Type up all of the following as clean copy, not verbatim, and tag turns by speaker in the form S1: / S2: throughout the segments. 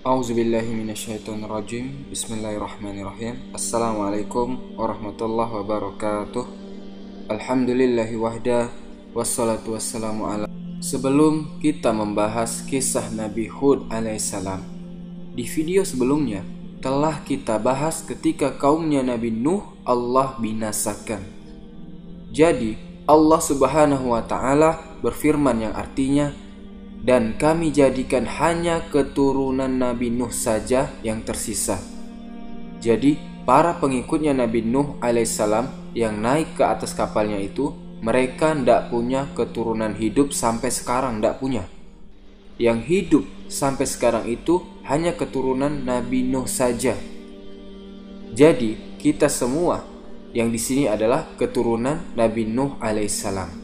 S1: Auzubillahiminasyaitonirrajim. Bismillahirrahmanirrahim. Assalamualaikum warahmatullahi wabarakatuh. Alhamdulillahi wahda, wassalatu wassalamu ala. Sebelum kita membahas kisah Nabi Hud alaihissalam, di video sebelumnya telah kita bahas ketika kaumnya Nabi Nuh Allah binasakan. Jadi Allah subhanahu wa ta'ala berfirman yang artinya, dan kami jadikan hanya keturunan Nabi Nuh saja yang tersisa. Jadi para pengikutnya Nabi Nuh alaihissalam yang naik ke atas kapalnya itu, mereka tidak punya keturunan hidup sampai sekarang, tidak punya. Yang hidup sampai sekarang itu hanya keturunan Nabi Nuh saja. Jadi kita semua yang di sini adalah keturunan Nabi Nuh alaihissalam.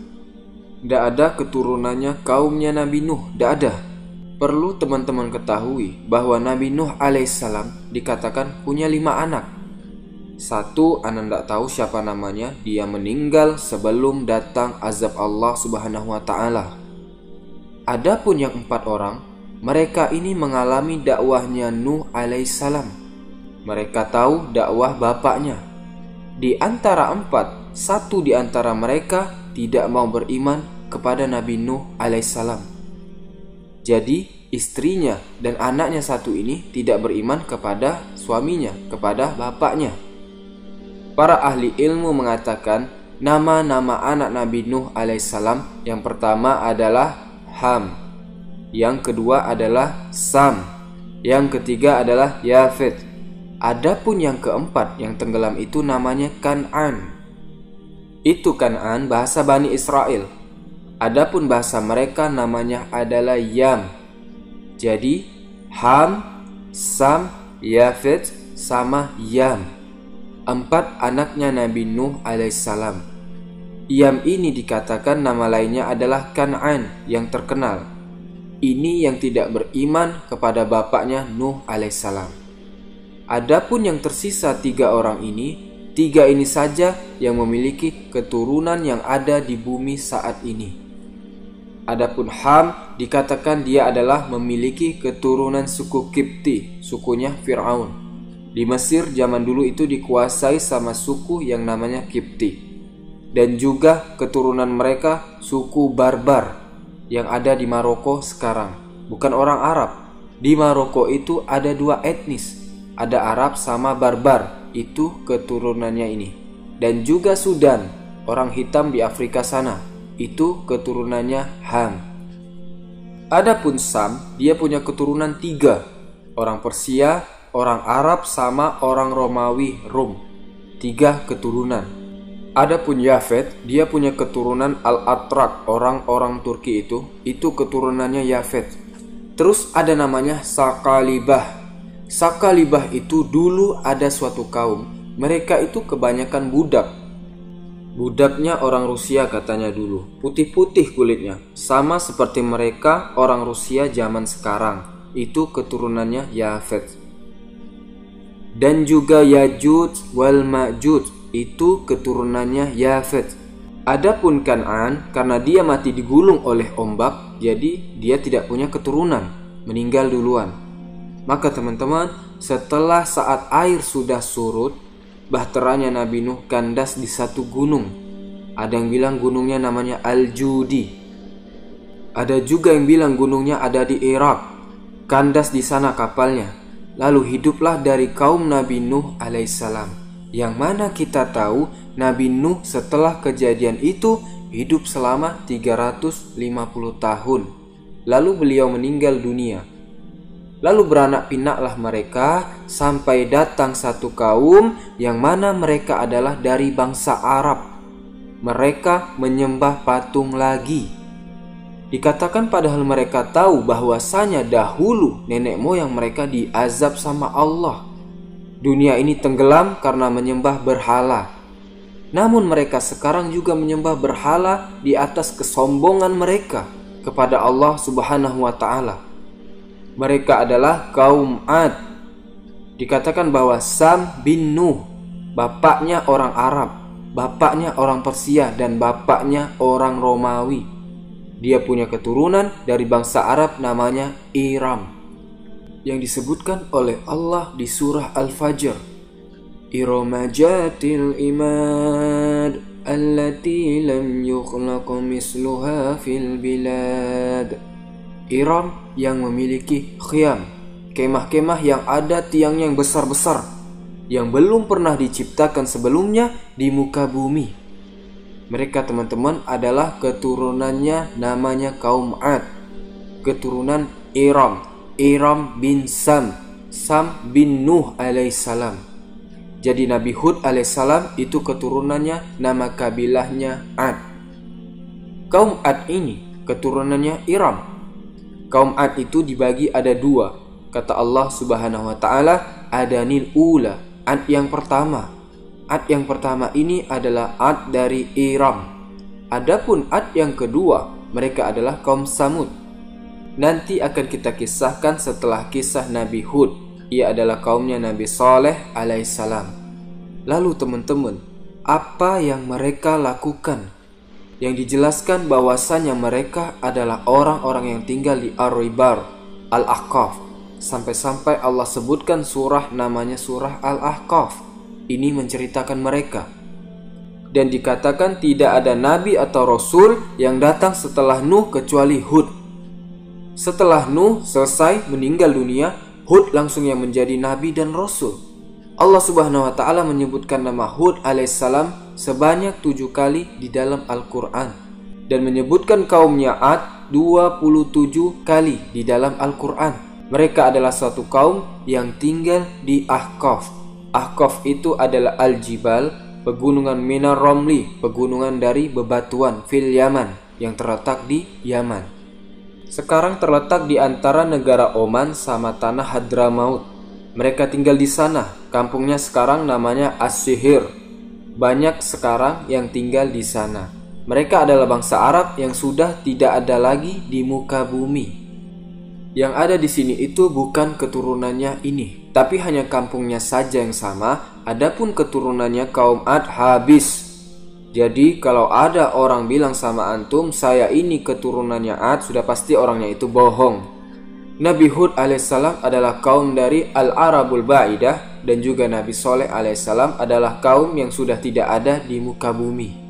S1: Tidak ada keturunannya kaumnya Nabi Nuh, tidak ada. Perlu teman-teman ketahui bahwa Nabi Nuh alaihissalam dikatakan punya 5 anak. Satu, anak tidak tahu siapa namanya, dia meninggal sebelum datang azab Allah subhanahu wa ta'ala. Adapun yang 4 orang, mereka ini mengalami dakwahnya Nuh alaihissalam. Mereka tahu dakwah bapaknya. Di antara 4, satu di antara mereka tidak mau beriman kepada Nabi Nuh alaihissalam. Jadi istrinya dan anaknya satu ini tidak beriman kepada suaminya, kepada bapaknya. Para ahli ilmu mengatakan nama-nama anak Nabi Nuh alaihissalam, yang pertama adalah Ham, yang kedua adalah Sam, yang ketiga adalah Yafet. Adapun yang keempat yang tenggelam itu namanya Kan'an. Itu Kan'an bahasa Bani Israel. Adapun bahasa mereka namanya adalah Yam. Jadi Ham, Sam, Yafet sama Yam, 4 anaknya Nabi Nuh alaihissalam. Yam ini dikatakan nama lainnya adalah Kan'an yang terkenal. Ini yang tidak beriman kepada bapaknya Nuh alaihissalam. Adapun yang tersisa 3 orang ini, 3 ini saja yang memiliki keturunan yang ada di bumi saat ini. Adapun Ham dikatakan dia adalah memiliki keturunan suku Kipti, sukunya Fir'aun. Di Mesir zaman dulu itu dikuasai sama suku yang namanya Kipti. Dan juga keturunan mereka suku Barbar yang ada di Maroko sekarang. Bukan orang Arab. Di Maroko itu ada 2 etnis. Ada Arab sama Barbar, itu keturunannya ini. Dan juga Sudan, orang hitam di Afrika sana, itu keturunannya Ham. Adapun Sam, dia punya keturunan 3, orang Persia, orang Arab sama orang Romawi Rum, 3 keturunan. Adapun Yafet, dia punya keturunan Al-Atrak, orang-orang Turki itu keturunannya Yafet. Terus ada namanya Sakalibah. Sakalibah itu dulu ada suatu kaum, mereka itu kebanyakan budak. Budaknya orang Rusia katanya dulu, putih-putih kulitnya, sama seperti mereka orang Rusia zaman sekarang. Itu keturunannya Yafet. Dan juga Yajuj wal Majuj, itu keturunannya Yafet. Adapun Kan'an, karena dia mati digulung oleh ombak, jadi dia tidak punya keturunan, meninggal duluan. Maka teman-teman, setelah saat air sudah surut, bahteranya Nabi Nuh kandas di satu gunung. Ada yang bilang gunungnya namanya Al-Judi. Ada juga yang bilang gunungnya ada di Irak. Kandas di sana kapalnya. Lalu hiduplah dari kaum Nabi Nuh alaihissalam. Yang mana kita tahu Nabi Nuh setelah kejadian itu hidup selama 350 tahun. Lalu beliau meninggal dunia. Lalu beranak pinaklah mereka sampai datang satu kaum yang mana mereka adalah dari bangsa Arab. Mereka menyembah patung lagi. Dikatakan padahal mereka tahu bahwasanya dahulu nenek moyang mereka diazab sama Allah. Dunia ini tenggelam karena menyembah berhala. Namun mereka sekarang juga menyembah berhala di atas kesombongan mereka kepada Allah subhanahu wa ta'ala. Mereka adalah kaum Ad. Dikatakan bahwa Sam bin Nuh, bapaknya orang Arab, bapaknya orang Persia, dan bapaknya orang Romawi. Dia punya keturunan dari bangsa Arab namanya Iram. yang disebutkan oleh Allah di surah Al-Fajr. Irama jatil imad allati lam yukhlaq misluha fil bilad. Iram yang memiliki khiyam, kemah-kemah yang ada tiangnya yang besar-besar, yang belum pernah diciptakan sebelumnya di muka bumi. Mereka teman-teman adalah keturunannya namanya kaum Ad, keturunan Iram, Iram bin Sam, Sam bin Nuh alaihissalam. Jadi Nabi Hud alaihissalam itu keturunannya, nama kabilahnya Ad. Kaum Ad ini keturunannya Iram. Kaum Ad itu dibagi ada dua. Kata Allah subhanahu wa ta'ala, adanil ula, Ad yang pertama. Ad yang pertama ini adalah Ad dari Iram. Adapun Ad yang kedua, mereka adalah kaum Samud. Nanti akan kita kisahkan setelah kisah Nabi Hud. Ia adalah kaumnya Nabi Saleh alaihissalam. Lalu teman-teman, apa yang mereka lakukan? Yang dijelaskan bahwasannya mereka adalah orang-orang yang tinggal di Ar-Ribar, Al-Ahqaf. Sampai-sampai Allah sebutkan surah namanya surah Al-Ahqaf. Ini menceritakan mereka. Dan dikatakan tidak ada nabi atau rasul yang datang setelah Nuh kecuali Hud. Setelah Nuh selesai meninggal dunia, Hud langsung yang menjadi nabi dan rasul. Allah subhanahu wa ta'ala menyebutkan nama Hud alaihissalam sebanyak 7 kali di dalam Al-Quran. Dan menyebutkan kaumnya Ad 27 kali di dalam Al-Quran. Mereka adalah satu kaum yang tinggal di Ahqaf. Ahqaf itu adalah Al-Jibal, pegunungan Minar Romli, pegunungan dari bebatuan fil Yaman, yang terletak di Yaman. Sekarang terletak di antara negara Oman sama tanah Hadramaut. Mereka tinggal di sana. Kampungnya sekarang namanya As-Sihir. Banyak sekarang yang tinggal di sana. Mereka adalah bangsa Arab yang sudah tidak ada lagi di muka bumi. Yang ada di sini itu bukan keturunannya ini, tapi hanya kampungnya saja yang sama. Adapun keturunannya kaum Ad habis. Jadi kalau ada orang bilang sama antum, saya ini keturunannya Ad, sudah pasti orangnya itu bohong. Nabi Hud alaihissalam adalah kaum dari Al-Arabul Ba'idah, dan juga Nabi Saleh alaihissalam adalah kaum yang sudah tidak ada di muka bumi.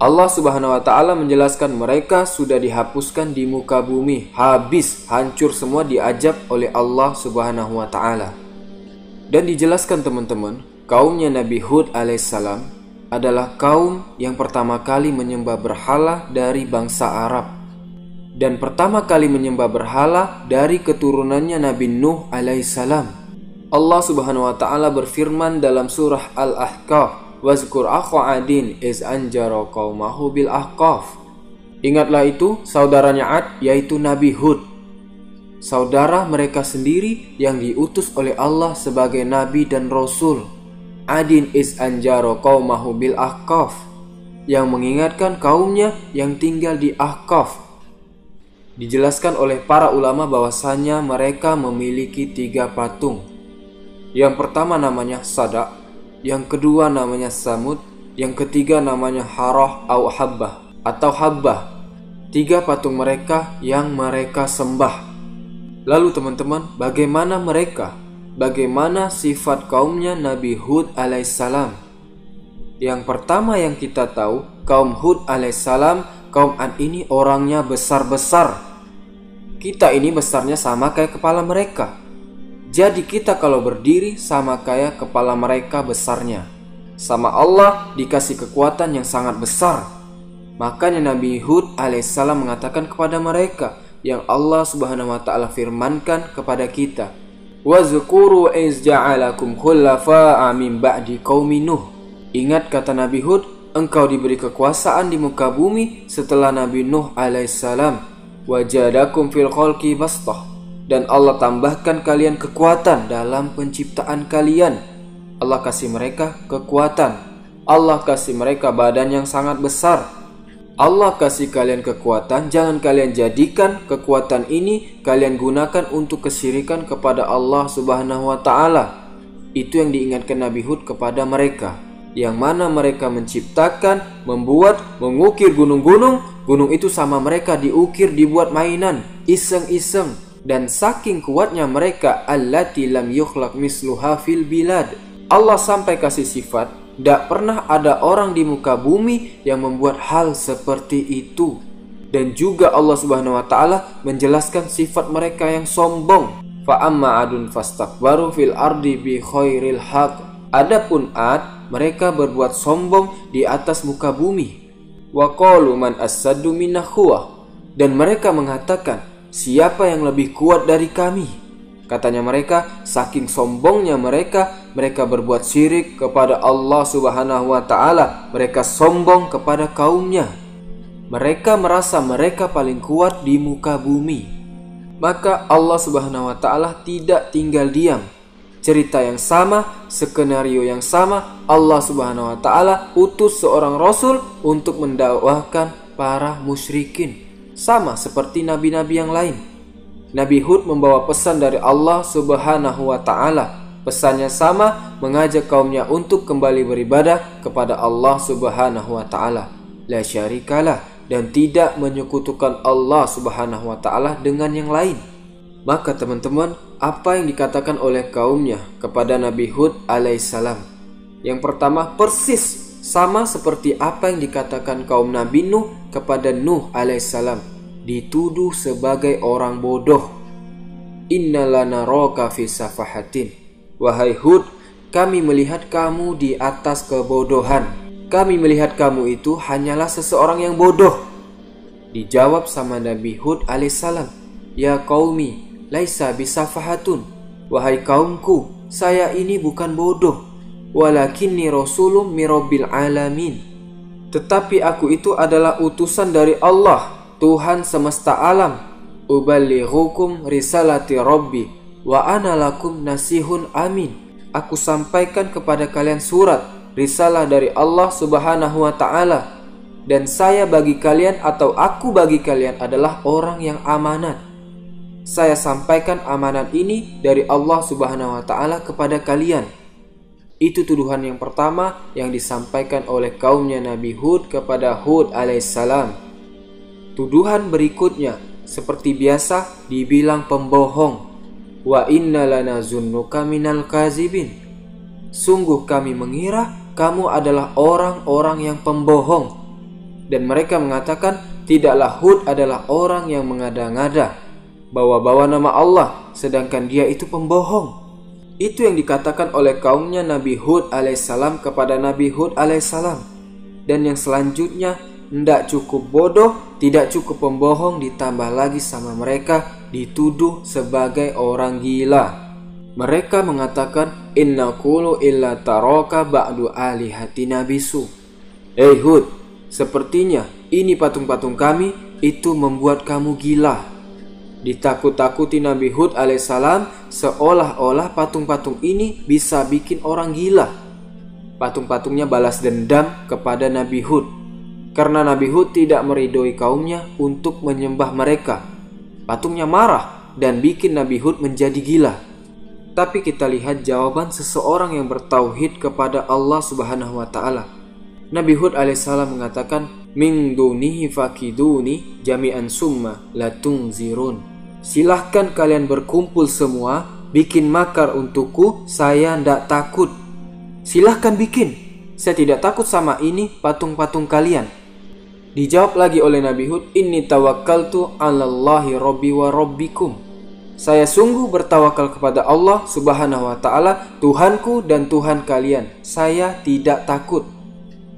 S1: Allah subhanahu wa ta'ala menjelaskan mereka sudah dihapuskan di muka bumi, habis, hancur semua, diajab oleh Allah subhanahu wa ta'ala. Dan dijelaskan teman-teman, kaumnya Nabi Hud alaihissalam adalah kaum yang pertama kali menyembah berhala dari bangsa Arab. Dan pertama kali menyembah berhala dari keturunannya Nabi Nuh alaihissalam. Allah subhanahu wa ta'ala berfirman dalam surah Al-Ahqaf, Wazkur akha adin iz anjara qaumahu bil ahqaf. Ingatlah itu saudaranya Ad, yaitu Nabi Hud, saudara mereka sendiri yang diutus oleh Allah sebagai nabi dan rasul. Adin iz anjara qaumahu bil ahqaf, yang mengingatkan kaumnya yang tinggal di Ahqaf. Dijelaskan oleh para ulama bahwasanya mereka memiliki 3 patung. Yang pertama namanya Sada', yang kedua namanya Samud, yang ketiga namanya Harah atau Habbah. 3 patung mereka yang mereka sembah. Lalu teman-teman, bagaimana mereka? Bagaimana sifat kaumnya Nabi Hud alaihissalam? Yang pertama yang kita tahu, kaum Hud alaihissalam, kaum Ad ini orangnya besar-besar. Kita ini besarnya sama kayak kepala mereka. Jadi kita kalau berdiri sama kayak kepala mereka besarnya. Sama Allah dikasih kekuatan yang sangat besar. Makanya Nabi Hud alaihissalam mengatakan kepada mereka yang Allah subhanahu wa ta'ala firmankan kepada kita, Wazkuru iz ja'alakum khullafa'a min ba'di qaumi Nuh. Ingat kata Nabi Hud, engkau diberi kekuasaan di muka bumi setelah Nabi Nuh alaihissalam. Wajadakum fil khalqi bastah. Dan Allah tambahkan kalian kekuatan dalam penciptaan kalian. Allah kasih mereka kekuatan. Allah kasih mereka badan yang sangat besar. Allah kasih kalian kekuatan. Jangan kalian jadikan kekuatan ini kalian gunakan untuk kesyirikan kepada Allah subhanahu wa ta'ala. Itu yang diingatkan Nabi Hud kepada mereka. Yang mana mereka menciptakan, membuat, mengukir gunung-gunung. Gunung itu sama mereka diukir, dibuat mainan, iseng-iseng. Dan saking kuatnya mereka, allati lam yukhlaq misluha fil bilad. Allah sampai kasih sifat, tidak pernah ada orang di muka bumi yang membuat hal seperti itu. Dan juga Allah Subhanahu wa taala menjelaskan sifat mereka yang sombong. Fa amma adun fastakbaru fil ardi bi khairil haq. Adapun Ad, mereka berbuat sombong di atas muka bumi. Wa qalu man asaddu minna quwwah. Dan mereka mengatakan, siapa yang lebih kuat dari kami? Katanya mereka, saking sombongnya mereka berbuat syirik kepada Allah Subhanahu wa taala. Mereka sombong kepada kaumnya. Mereka merasa mereka paling kuat di muka bumi. Maka Allah Subhanahu wa taala tidak tinggal diam. Cerita yang sama, skenario yang sama, Allah Subhanahu wa taala utus seorang rasul untuk mendakwahkan para musyrikin. Sama seperti nabi-nabi yang lain. Nabi Hud membawa pesan dari Allah Subhanahu wa taala. Pesannya sama, mengajak kaumnya untuk kembali beribadah kepada Allah Subhanahu wa taala. La syarikalah, dan tidak menyekutukan Allah Subhanahu wa taala dengan yang lain. Maka teman-teman, apa yang dikatakan oleh kaumnya kepada Nabi Hud alaihissalam? Yang pertama, persis sama seperti apa yang dikatakan kaum Nabi Nuh kepada Nuh alaihissalam. Dituduh sebagai orang bodoh. Innalanaraka fi safahatin. Wahai Hud, kami melihat kamu di atas kebodohan. Kami melihat kamu itu hanyalah seseorang yang bodoh. Dijawab sama Nabi Hud alaihissalam, ya qaumi, laisa bisafahatun. Wahai kaumku, saya ini bukan bodoh. Walakinni rasulun mirabbil alamin. Tetapi aku itu adalah utusan dari Allah, Tuhan semesta alam. Uballighukum risalati rabbi wa ana lakum nasihun amin. Aku sampaikan kepada kalian surat risalah dari Allah Subhanahu wa taala, dan saya bagi kalian atau aku bagi kalian adalah orang yang amanat. Saya sampaikan amanat ini dari Allah Subhanahu wa taala kepada kalian. Itu tuduhan yang pertama yang disampaikan oleh kaumnya Nabi Hud kepada Hud alaihissalam. Tuduhan berikutnya seperti biasa dibilang pembohong. Wa inna lanazunnuka minal kazibin. Sungguh kami mengira kamu adalah orang-orang yang pembohong. Dan mereka mengatakan, tidaklah Hud adalah orang yang mengada-ngada, bawa-bawa nama Allah, sedangkan dia itu pembohong. Itu yang dikatakan oleh kaumnya Nabi Hud alaihissalam kepada Nabi Hud alaihissalam. Dan yang selanjutnya, tidak cukup bodoh, tidak cukup pembohong, ditambah lagi sama mereka dituduh sebagai orang gila. Mereka mengatakan, inna qulu illa taraka ba'du alihatina bisu. Hud, sepertinya ini patung-patung kami itu membuat kamu gila. Ditakut-takuti Nabi Hud alaihissalam, seolah-olah patung-patung ini bisa bikin orang gila. Patung-patungnya balas dendam kepada Nabi Hud, karena Nabi Hud tidak meridhoi kaumnya untuk menyembah mereka. Patungnya marah dan bikin Nabi Hud menjadi gila. Tapi kita lihat jawaban seseorang yang bertauhid kepada Allah Subhanahu wa taala. Nabi Hud alaihissalam mengatakan, min dunihi fakiduni jami'an summa latunzirun. Silahkan kalian berkumpul semua, bikin makar untukku, saya ndak takut. Silahkan bikin, saya tidak takut sama ini patung-patung kalian. Dijawab lagi oleh Nabi Hud, inni tawakkaltu 'alallahi rabbi wa rabbikum. Saya sungguh bertawakal kepada Allah Subhanahu wa taala, Tuhanku dan Tuhan kalian. Saya tidak takut.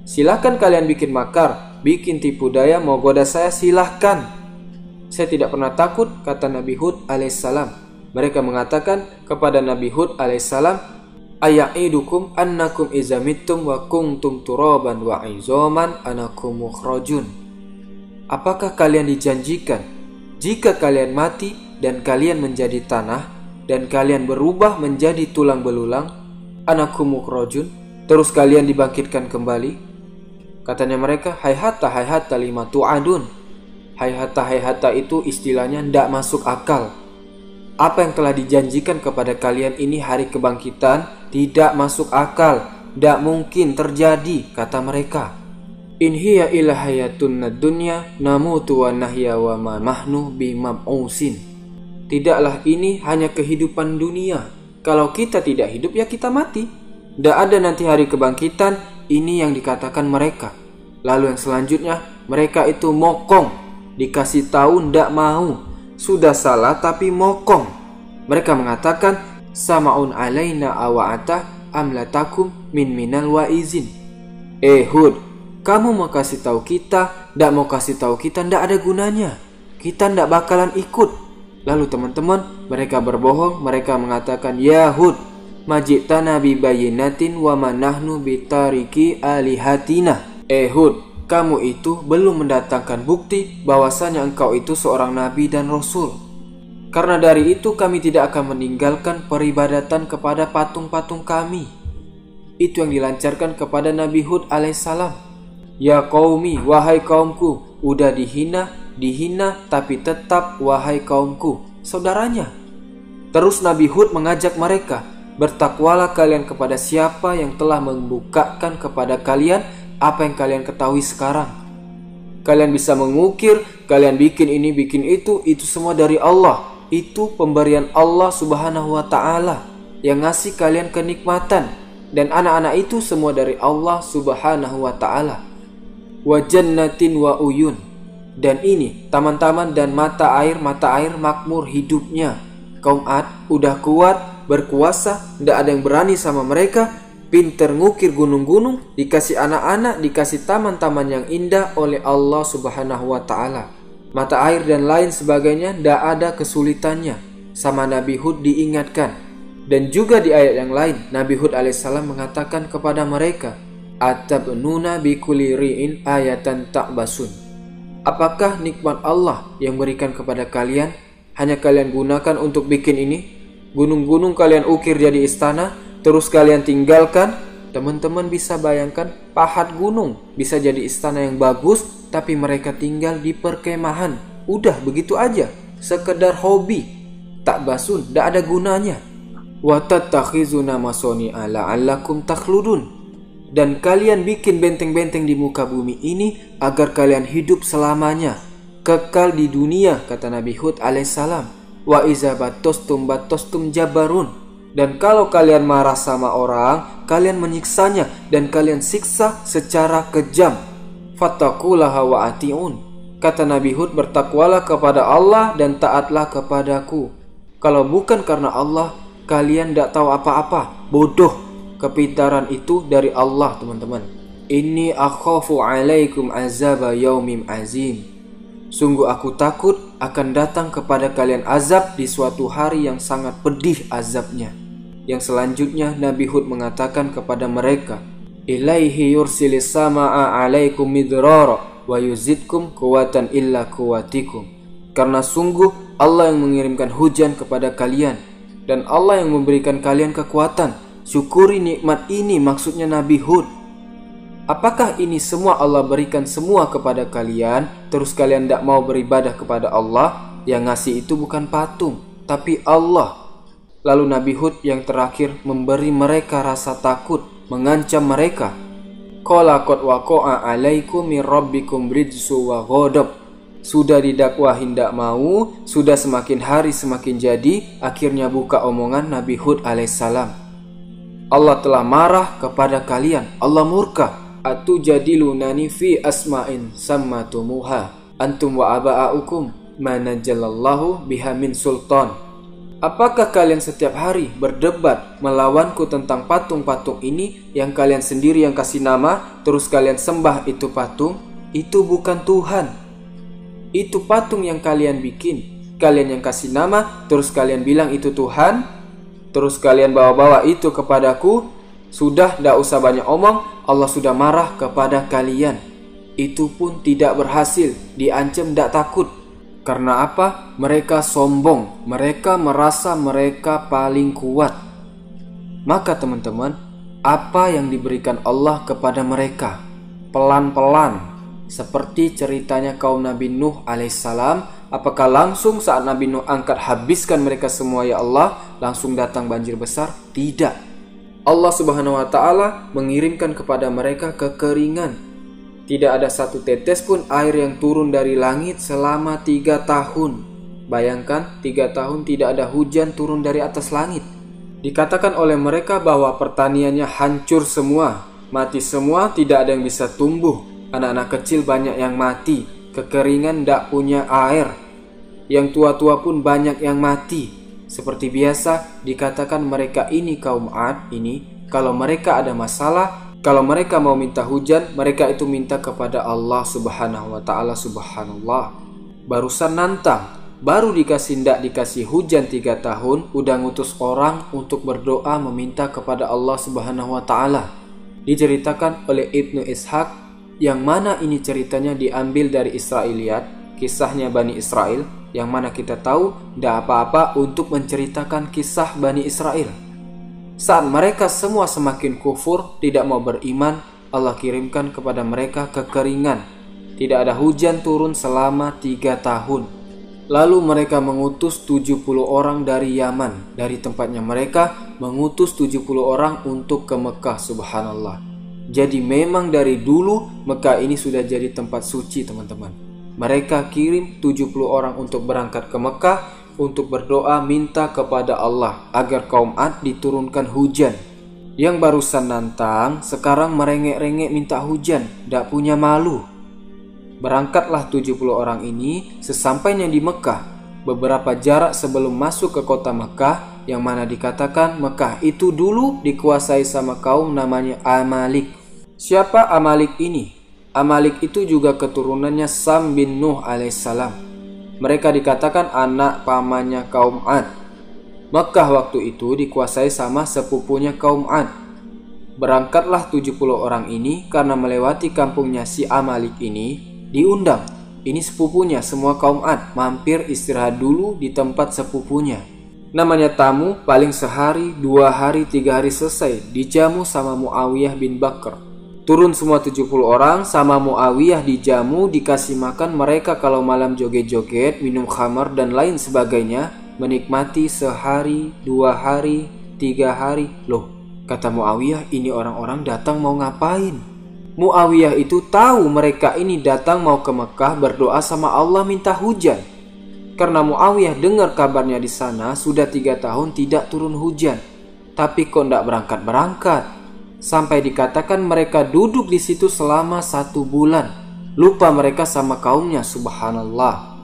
S1: Silahkan kalian bikin makar, bikin tipu daya, mau goda saya, silahkan. Saya tidak pernah takut, kata Nabi Hud alaihissalam. Mereka mengatakan kepada Nabi Hud alaihissalam, aya'idukum annakum izamittum wa kuntum turaban wa izoman anakum mukhrajun. Apakah kalian dijanjikan jika kalian mati dan kalian menjadi tanah dan kalian berubah menjadi tulang belulang, anakum mukhrajun, terus kalian dibangkitkan kembali? Katanya mereka, hayhata lima tu'adun. Hayhata itu istilahnya ndak masuk akal. Apa yang telah dijanjikan kepada kalian ini hari kebangkitan tidak masuk akal, ndak mungkin terjadi, kata mereka. In hiya illa hayatun dunya namutu wa nahya wa ma mahnu bimab'usin. tidaklah ini hanya kehidupan dunia. Kalau kita tidak hidup ya kita mati. Tidak ada nanti hari kebangkitan. Ini yang dikatakan mereka. Lalu yang selanjutnya, mereka itu mokong. Dikasih tahu tidak mau. Sudah salah tapi mokong. Mereka mengatakan, Sama'un alaina awa'atah amlatakum min minal wa'izin. Hud, kamu mau kasih tahu kita, tidak mau kasih tahu kita, tidak ada gunanya. Kita tidak bakalan ikut. Lalu teman-teman, mereka berbohong. Mereka mengatakan, Ya Hud, majitana bibayinatin wa manahnu bitariki alihatina. Hud, kamu itu belum mendatangkan bukti bahwasanya engkau itu seorang nabi dan rasul. Karena dari itu kami tidak akan meninggalkan peribadatan kepada patung-patung kami. Itu yang dilancarkan kepada Nabi Hud alaihissalam. Ya qaumi, wahai kaumku, udah dihina tapi tetap wahai kaumku, saudaranya. Terus Nabi Hud mengajak mereka, bertakwalah kalian kepada siapa yang telah membukakan kepada kalian apa yang kalian ketahui sekarang. Kalian bisa mengukir, kalian bikin ini bikin itu semua dari Allah. Itu pemberian Allah subhanahu wa ta'ala yang ngasih kalian kenikmatan. Dan anak-anak itu semua dari Allah subhanahu wa ta'ala. Wa jannatin wa uyun. Dan ini taman-taman dan mata air makmur hidupnya. Kaum Ad udah kuat, berkuasa, tidak ada yang berani sama mereka. Pinter ngukir gunung-gunung, dikasih anak-anak, dikasih taman-taman yang indah oleh Allah subhanahu wa ta'ala. Mata air dan lain sebagainya, tidak ada kesulitannya. Sama Nabi Hud diingatkan. Dan juga di ayat yang lain, Nabi Hud alaihissalam mengatakan kepada mereka, Atabnuna bikulli ri'in ayatan ta'basun. Apakah nikmat Allah yang berikan kepada kalian hanya kalian gunakan untuk bikin ini? Gunung-gunung kalian ukir jadi istana, terus kalian tinggalkan? Teman-teman bisa bayangkan, pahat gunung bisa jadi istana yang bagus, tapi mereka tinggal di perkemahan. Udah begitu aja, sekedar hobi. Ta'basun, tidak ada gunanya. Wa tattakhizuna masoni'a la'allakum takhludun. Dan kalian bikin benteng-benteng di muka bumi ini agar kalian hidup selamanya, kekal di dunia, kata Nabi Hud alaihissalam. Wa iza batostum jabarun. Dan kalau kalian marah sama orang, kalian menyiksanya dan kalian siksa secara kejam. Fattaqullaha wa ati'un. Kata Nabi Hud, bertakwalah kepada Allah dan taatlah kepadaku. Kalau bukan karena Allah, kalian tidak tahu apa-apa. Bodoh. Kepintaran itu dari Allah, teman-teman. Inni akhafu alaikum azaba yaumim azim. Sungguh aku takut akan datang kepada kalian azab di suatu hari yang sangat pedih azabnya. Yang selanjutnya Nabi Hud mengatakan kepada mereka, Ilaihi yursilis sama'a alaikum midrara wa yuzidkum quwatan illa quwatikum. Karena sungguh Allah yang mengirimkan hujan kepada kalian dan Allah yang memberikan kalian kekuatan. Syukuri nikmat ini, maksudnya Nabi Hud. Apakah ini semua Allah berikan semua kepada kalian, terus kalian tidak mau beribadah kepada Allah? Yang ngasih itu bukan patung, tapi Allah. Lalu Nabi Hud yang terakhir memberi mereka rasa takut, mengancam mereka. Qala qad waqa'a 'alaikum mir rabbikum rijsu wa ghadab. Sudah didakwahi tidak mau, sudah semakin hari semakin jadi. Akhirnya buka omongan Nabi Hud alaihissalam. Allah telah marah kepada kalian, Allah murka. Atujadilunani fi asma'in sammatumuha antum wa aba'ukum ma najalallahu biha min sultan. Apakah kalian setiap hari berdebat melawanku tentang patung-patung ini yang kalian sendiri yang kasih nama, terus kalian sembah itu patung? Itu bukan Tuhan. Itu patung yang kalian bikin. Kalian yang kasih nama, terus kalian bilang itu Tuhan. Terus kalian bawa-bawa itu kepadaku. Sudah, tidak usah banyak omong. Allah sudah marah kepada kalian. Itu pun tidak berhasil. Diancam tidak takut. Karena apa? Mereka sombong. Mereka merasa mereka paling kuat. Maka teman-teman, apa yang diberikan Allah kepada mereka? Pelan-pelan. Seperti ceritanya kaum Nabi Nuh alaihissalam. Apakah langsung saat Nabi Nuh angkat habiskan mereka semua ya Allah, langsung datang banjir besar? Tidak. Allah subhanahu wa ta'ala mengirimkan kepada mereka kekeringan. Tidak ada satu tetes pun air yang turun dari langit selama 3 tahun. Bayangkan 3 tahun tidak ada hujan turun dari atas langit. Dikatakan oleh mereka bahwa pertaniannya hancur semua, mati semua, tidak ada yang bisa tumbuh. Anak-anak kecil banyak yang mati, kekeringan, tidak punya air. Yang tua-tua pun banyak yang mati. Seperti biasa, dikatakan mereka ini kaum Ad ini, kalau mereka ada masalah, kalau mereka mau minta hujan, mereka itu minta kepada Allah Subhanahu wa Ta'ala. Subhanallah. Barusan nantang, baru ndak dikasih hujan 3 tahun, udah ngutus orang untuk berdoa meminta kepada Allah Subhanahu wa Ta'ala. Diceritakan oleh Ibnu Ishaq, yang mana ini ceritanya diambil dari Israiliyat, kisahnya Bani Israel, yang mana kita tahu ndak apa-apa untuk menceritakan kisah Bani Israel. Saat mereka semua semakin kufur, tidak mau beriman, Allah kirimkan kepada mereka kekeringan. Tidak ada hujan turun selama 3 tahun. Lalu mereka mengutus 70 orang dari Yaman. Dari tempatnya mereka mengutus 70 orang untuk ke Mekah. Subhanallah. Jadi memang dari dulu Mekah ini sudah jadi tempat suci, teman-teman. Mereka kirim 70 orang untuk berangkat ke Mekah untuk berdoa minta kepada Allah agar kaum Ad diturunkan hujan. Yang barusan nantang sekarang merengek-rengek minta hujan, tidak punya malu. Berangkatlah 70 orang ini. Sesampainya di Mekah, beberapa jarak sebelum masuk ke kota Mekah, yang mana dikatakan Mekah itu dulu dikuasai sama kaum namanya Amalik. Siapa Amalik ini? Amalik itu juga keturunannya Sam bin Nuh alaihissalam. Mereka dikatakan anak pamannya kaum Ad. Mekah waktu itu dikuasai sama sepupunya kaum Ad. Berangkatlah 70 orang ini karena melewati kampungnya si Amalik ini, diundang. Ini sepupunya semua kaum Ad, mampir istirahat dulu di tempat sepupunya. Namanya tamu, paling sehari, 2 hari, 3 hari selesai. Dijamu sama Muawiyah bin Bakr. Turun semua 70 orang sama Muawiyah dijamu, dikasih makan. Mereka kalau malam joget-joget, minum khamar dan lain sebagainya, menikmati sehari, 2 hari, 3 hari. Loh, kata Muawiyah, ini orang-orang datang mau ngapain? Muawiyah itu tahu mereka ini datang mau ke Mekah berdoa sama Allah minta hujan. Karena Muawiyah dengar kabarnya di sana sudah 3 tahun tidak turun hujan. Tapi kok tidak berangkat-berangkat? Sampai dikatakan mereka duduk di situ selama 1 bulan. Lupa mereka sama kaumnya, subhanallah.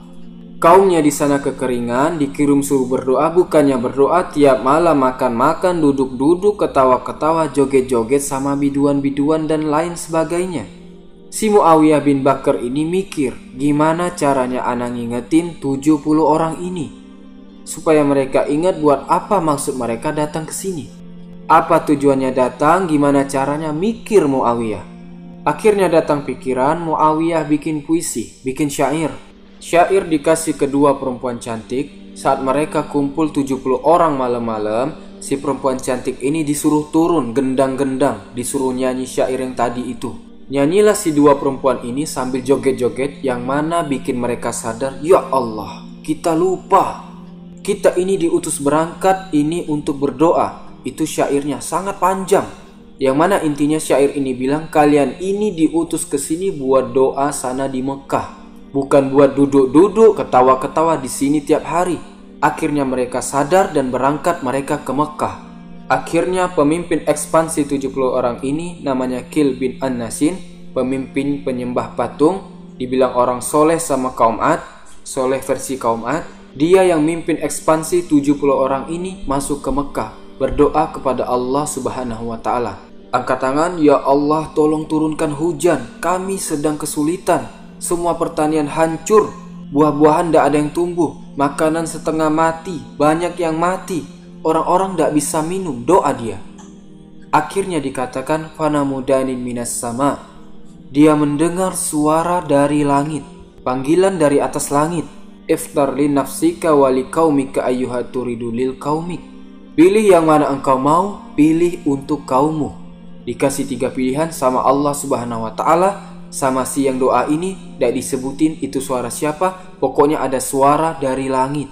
S1: Kaumnya di sana kekeringan, dikirim suruh berdoa, bukannya berdoa, tiap malam makan-makan, duduk-duduk, ketawa-ketawa, joget-joget sama biduan-biduan dan lain sebagainya. Si Muawiyah bin Bakar ini mikir, gimana caranya anak ngingetin 70 orang ini supaya mereka ingat buat apa maksud mereka datang ke sini. Apa tujuannya datang, gimana caranya, mikir Muawiyah. Akhirnya datang pikiran, Muawiyah bikin puisi, bikin syair. Syair dikasih kedua perempuan cantik. Saat mereka kumpul 70 orang malam-malam, si perempuan cantik ini disuruh turun gendang-gendang, disuruh nyanyi syair yang tadi itu. Nyanyilah si 2 perempuan ini sambil joget-joget, yang mana bikin mereka sadar, ya Allah, kita lupa. Kita ini diutus berangkat ini untuk berdoa. Itu syairnya sangat panjang. Yang mana intinya syair ini bilang, kalian ini diutus ke sini buat doa sana di Mekah, bukan buat duduk-duduk ketawa-ketawa di sini tiap hari. Akhirnya mereka sadar dan berangkat mereka ke Mekah. Akhirnya pemimpin ekspansi 70 orang ini namanya Kil bin An-Nasin, pemimpin penyembah patung, dibilang orang soleh sama kaum Ad, soleh versi kaum Ad. Dia yang mimpin ekspansi 70 orang ini masuk ke Mekah, berdoa kepada Allah Subhanahu wa Ta'ala. Angkat tangan, ya Allah, tolong turunkan hujan, kami sedang kesulitan. Semua pertanian hancur, buah-buahan tidak ada yang tumbuh, makanan setengah mati, banyak yang mati, orang-orang tidak bisa minum. Doa dia. Akhirnya dikatakan fanamudanin minas sama. Dia mendengar suara dari langit, panggilan dari atas langit. Iftar li nafsika wa li qaumika ayyuha turidu lil qaumik. Pilih yang mana engkau mau, pilih untuk kaummu. Dikasih 3 pilihan sama Allah Subhanahu wa Ta'ala. Sama si yang doa ini tidak disebutin itu suara siapa, pokoknya ada suara dari langit.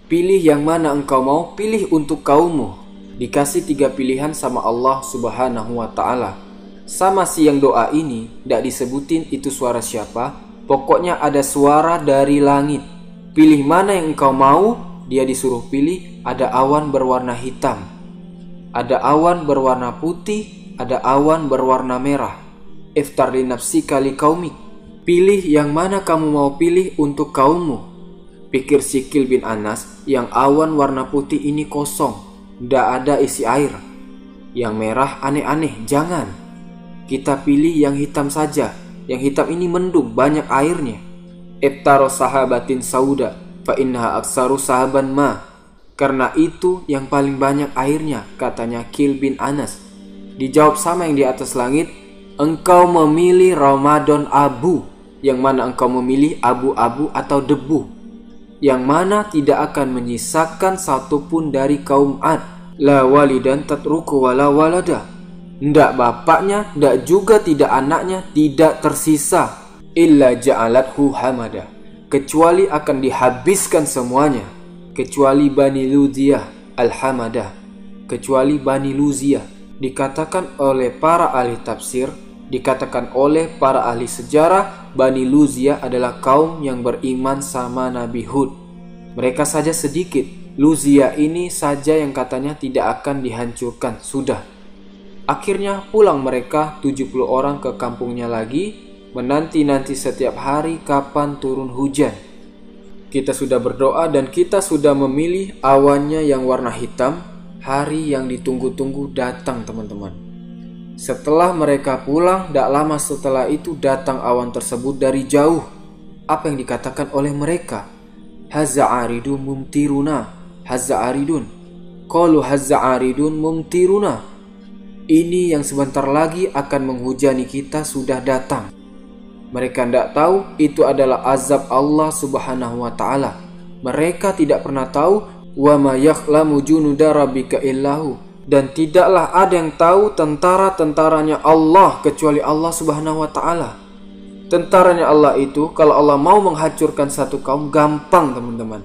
S1: Pilih yang mana engkau mau, pilih untuk kaummu. Dikasih 3 pilihan sama Allah Subhanahu wa Ta'ala. Sama si yang doa ini tidak disebutin itu suara siapa, pokoknya ada suara dari langit. Pilih mana yang engkau mau. Dia disuruh pilih, ada awan berwarna hitam, ada awan berwarna putih, ada awan berwarna merah. Iftar li nafsika li qaumik. Pilih yang mana kamu mau pilih untuk kaummu. Pikir Syikil bin Anas, yang awan warna putih ini kosong, tidak ada isi air. Yang merah aneh-aneh, jangan. Kita pilih yang hitam saja. Yang hitam ini mendung, banyak airnya. Ibtaro sahabatin sauda fa innaha aksaru sahaban ma. Karena itu yang paling banyak airnya, katanya Kil bin Anas. Dijawab sama yang di atas langit, engkau memilih Ramadan abu. Yang mana engkau memilih abu-abu atau debu, yang mana tidak akan menyisakan satupun dari kaum Ad. La walidan tatruku wala walada. Ndak bapaknya, ndak juga tidak anaknya, tidak tersisa. Illa ja'alathu hamada. Kecuali akan dihabiskan semuanya. Kecuali Bani Ludziyah al-hamadah. Kecuali Bani Ludziyah. Dikatakan oleh para ahli tafsir, dikatakan oleh para ahli sejarah, Bani Ludziyah adalah kaum yang beriman sama Nabi Hud. Mereka saja sedikit. Ludziyah ini saja yang katanya tidak akan dihancurkan. Sudah. Akhirnya pulang mereka 70 orang ke kampungnya lagi, menanti-nanti setiap hari kapan turun hujan. Kita sudah berdoa dan kita sudah memilih awannya yang warna hitam. Hari yang ditunggu-tunggu datang, teman-teman. Setelah mereka pulang, tidak lama setelah itu datang awan tersebut dari jauh. Apa yang dikatakan oleh mereka? Hazza aridun mumtiruna. Hazza aridun. Qalu hazza aridun mumtiruna. Ini yang sebentar lagi akan menghujani kita sudah datang. Mereka tidak tahu itu adalah azab Allah subhanahu wa ta'ala. Mereka tidak pernah tahu wa ma yakhlamu junuda rabbika illahu. Dan tidaklah ada yang tahu tentara-tentaranya Allah kecuali Allah subhanahu wa ta'ala. Tentaranya Allah itu, kalau Allah mau menghancurkan satu kaum, gampang, teman-teman.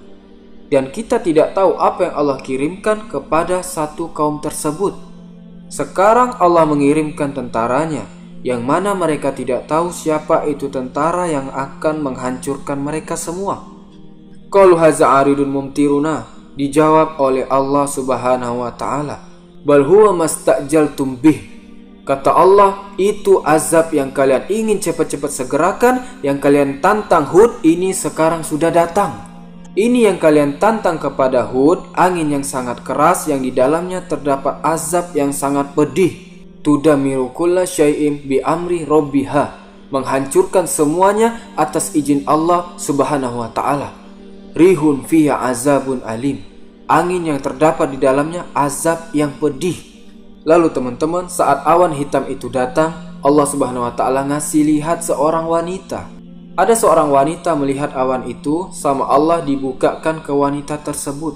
S1: Dan kita tidak tahu apa yang Allah kirimkan kepada satu kaum tersebut. Sekarang Allah mengirimkan tentaranya, yang mana mereka tidak tahu siapa itu tentara yang akan menghancurkan mereka semua. Qalu hadza aridun mumtiruna. Dijawab oleh Allah subhanahu wa ta'ala, bal huwa mastajaltum bih. Kata Allah, itu azab yang kalian ingin cepat-cepat segerakan, yang kalian tantang Hud, ini sekarang sudah datang. Ini yang kalian tantang kepada Hud, angin yang sangat keras yang di dalamnya terdapat azab yang sangat pedih. Tudamiru kulla syai'im bi amri rabbiha. Menghancurkan semuanya atas izin Allah subhanahu wa ta'ala. Rihun fiha azabun alim. Angin yang terdapat di dalamnya azab yang pedih. Lalu teman-teman, saat awan hitam itu datang, Allah subhanahu wa ta'ala ngasih lihat seorang wanita. Ada seorang wanita melihat awan itu, sama Allah dibukakan ke wanita tersebut.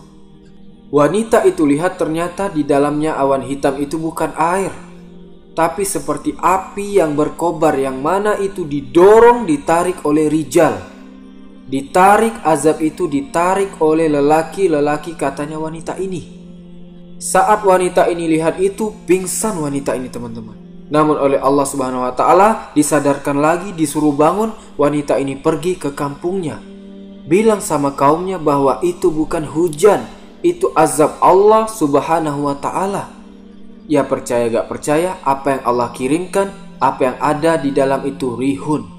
S1: Wanita itu lihat ternyata di dalamnya awan hitam itu bukan air, tapi seperti api yang berkobar, yang mana itu didorong, ditarik oleh rijal. Ditarik, azab itu ditarik oleh lelaki-lelaki, katanya wanita ini. Saat wanita ini lihat itu, pingsan wanita ini, teman-teman. Namun oleh Allah subhanahu wa ta'ala disadarkan lagi, disuruh bangun. Wanita ini pergi ke kampungnya, bilang sama kaumnya bahwa itu bukan hujan, itu azab Allah subhanahu wa ta'ala. Ya percaya gak percaya, apa yang Allah kirimkan, apa yang ada di dalam itu rihun.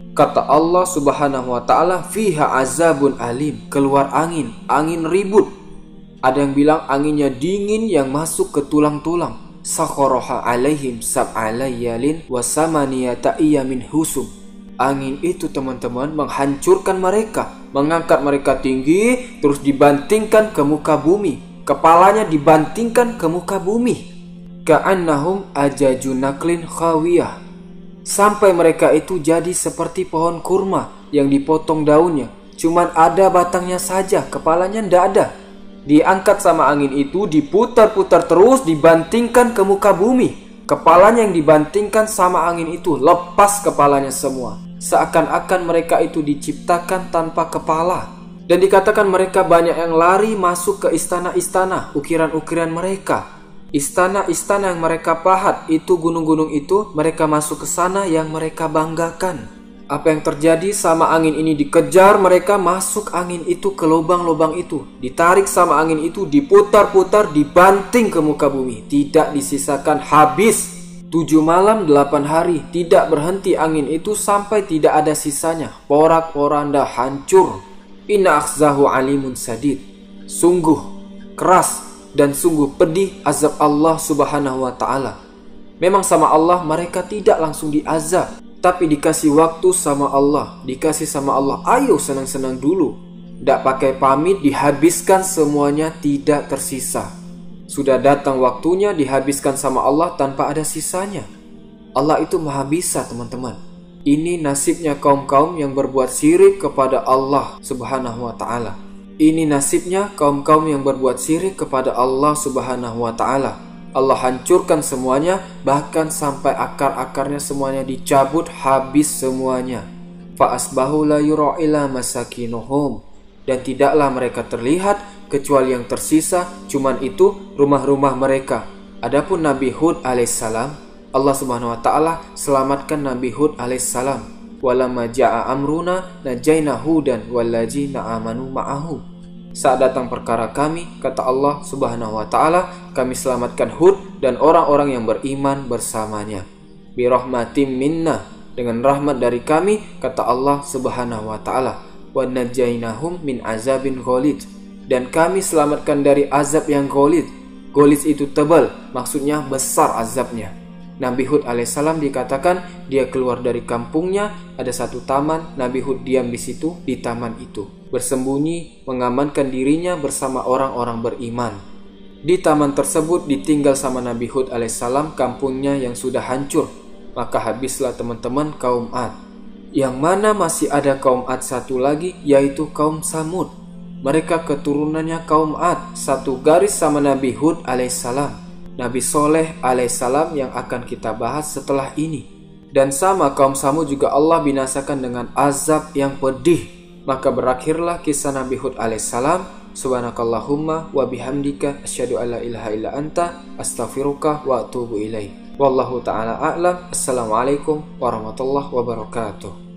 S1: Kata Allah subhanahu wa ta'ala, fiha azabun alim. Keluar angin, angin ribut. Ada yang bilang anginnya dingin yang masuk ke tulang-tulang. Sakharaha alaihim sab'alayalin wa samaniyata iyamin husum. Angin itu, teman-teman, menghancurkan mereka, mengangkat mereka tinggi, terus dibantingkan ke muka bumi. Kepalanya dibantingkan ke muka bumi. Ka'annahum ajajun naklin khawiyah. Sampai mereka itu jadi seperti pohon kurma yang dipotong daunnya, cuman ada batangnya saja, kepalanya ndak ada. Diangkat sama angin itu, diputar-putar terus, dibantingkan ke muka bumi. Kepalanya yang dibantingkan sama angin itu, lepas kepalanya semua. Seakan-akan mereka itu diciptakan tanpa kepala. Dan dikatakan mereka banyak yang lari masuk ke istana-istana, ukiran-ukiran mereka. Istana-istana yang mereka pahat, itu gunung-gunung itu, mereka masuk ke sana yang mereka banggakan. Apa yang terjadi sama angin ini? Dikejar mereka, masuk angin itu ke lubang-lubang itu, ditarik sama angin itu, diputar-putar, dibanting ke muka bumi, tidak disisakan, habis. 7 malam 8 hari tidak berhenti angin itu sampai tidak ada sisanya, porak-poranda, hancur. Inna akhzahu alimun sadid. Sungguh keras dan sungguh pedih azab Allah subhanahu wa ta'ala. Memang sama Allah mereka tidak langsung diazab, tapi dikasih waktu sama Allah, dikasih sama Allah, ayo senang-senang dulu. Tidak pakai pamit, dihabiskan semuanya, tidak tersisa. Sudah datang waktunya, dihabiskan sama Allah tanpa ada sisanya. Allah itu maha bisa, teman-teman. Ini nasibnya kaum-kaum yang berbuat syirik kepada Allah subhanahu wa ta'ala. Ini nasibnya kaum-kaum yang berbuat syirik kepada Allah subhanahu wa ta'ala. Allah hancurkan semuanya, bahkan sampai akar-akarnya semuanya dicabut, habis semuanya. Fa'asbahu la yura ila masakinuhum. Dan tidaklah mereka terlihat kecuali yang tersisa cuman itu rumah-rumah mereka. Adapun Nabi Hud alaihissalam, Allah subhanahu wa ta'ala selamatkan Nabi Hud alaihissalam. Walamma ja'a amruna najayna hudan walladzina amanu ma'ahu. Saat datang perkara kami, kata Allah subhanahu wa ta'ala, kami selamatkan Hud dan orang-orang yang beriman bersamanya. Birahmatim minna, dengan rahmat dari kami, kata Allah subhanahu wa ta'ala. Wa najainahum min azabin ghalid, dan kami selamatkan dari azab yang ghalid. Ghalid itu tebal, maksudnya besar azabnya. Nabi Hud alaihissalam dikatakan dia keluar dari kampungnya, ada satu taman, Nabi Hud diam di situ, di taman itu, bersembunyi, mengamankan dirinya bersama orang-orang beriman. Di taman tersebut ditinggal sama Nabi Hud alaihissalam kampungnya yang sudah hancur. Maka habislah teman-teman kaum Ad. Yang mana masih ada kaum Ad satu lagi, yaitu kaum Samud. Mereka keturunannya kaum Ad, satu garis sama Nabi Hud alaihissalam, Nabi Soleh alaihissalam yang akan kita bahas setelah ini. Dan sama kaum Samud juga Allah binasakan dengan azab yang pedih. Maka berakhirlah kisah Nabi Hud alaihissalam. Subhanakallahumma wa bihamdika asyhadu alla ilaha illa anta astaghfiruka wa atubu ilaik. Wallahu ta'ala a'lam. Assalamualaikum warahmatullahi wabarakatuh.